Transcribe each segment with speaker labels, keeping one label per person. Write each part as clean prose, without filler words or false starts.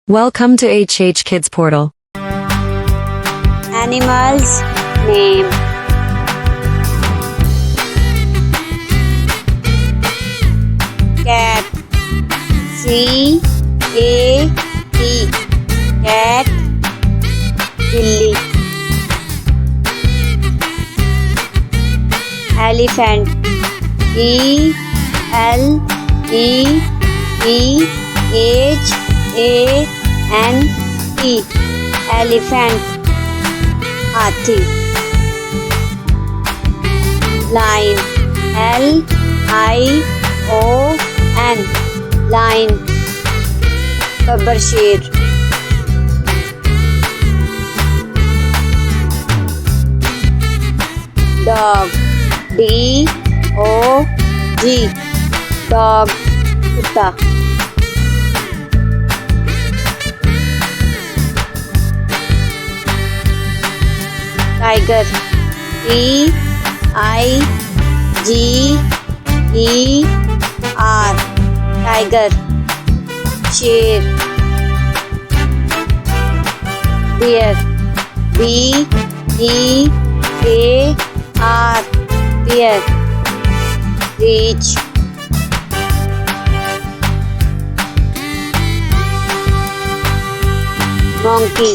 Speaker 1: Welcome to HH Kids Portal.
Speaker 2: Animals name. Cat. C-A-T. Cat. Billy. Elephant. E-L-E-P-H-A-N-T. Elephant. Hathi. Lion. L-I-O-N. Lion. Gabbar Sher. Dog. D-O-G. Dog. Kutta. Tiger. T-I-G-E-R. Tiger. Sher. Bear. B-E-A-R. Bear. Reach. Monkey.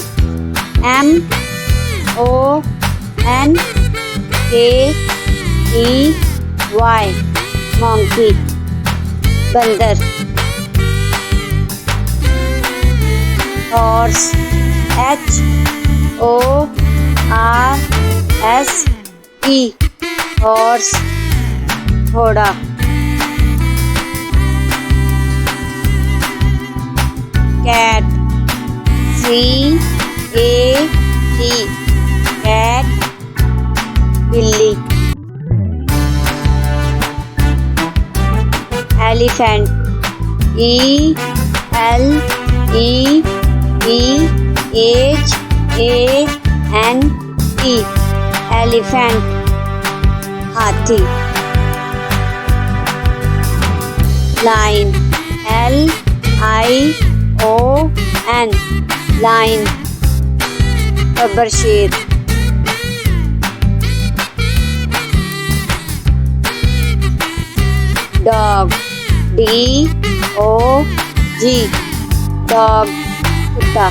Speaker 2: M-O-N-K-E-Y. Monkey. Bandar. Horse. H-O-R-S-E. Horse. घोड़ा. Cat. C-A-T. Cat. बिल्ली. Elephant. E-L-E-P-H-A-N-T. Elephant. हाथी. Lion. L-I-O-N. Lion. Gabbar शेर. Dog. D-O-G. Dog. कुत्ता.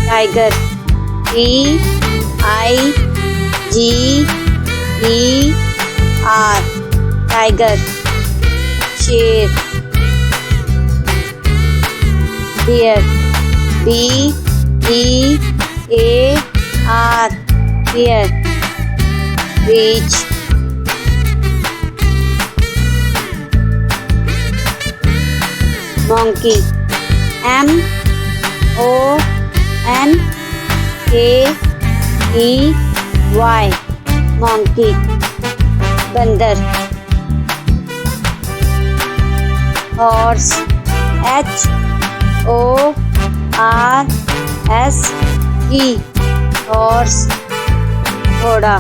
Speaker 2: Tiger. T-I-G-E-R. Tiger. Sher. Bear. B-E-A-R. Bear. Reach. Monkey. M-O-N-K-E-Y. Monkey. बंदर. Horse. H-O-R-S-E. Horse. घोड़ा.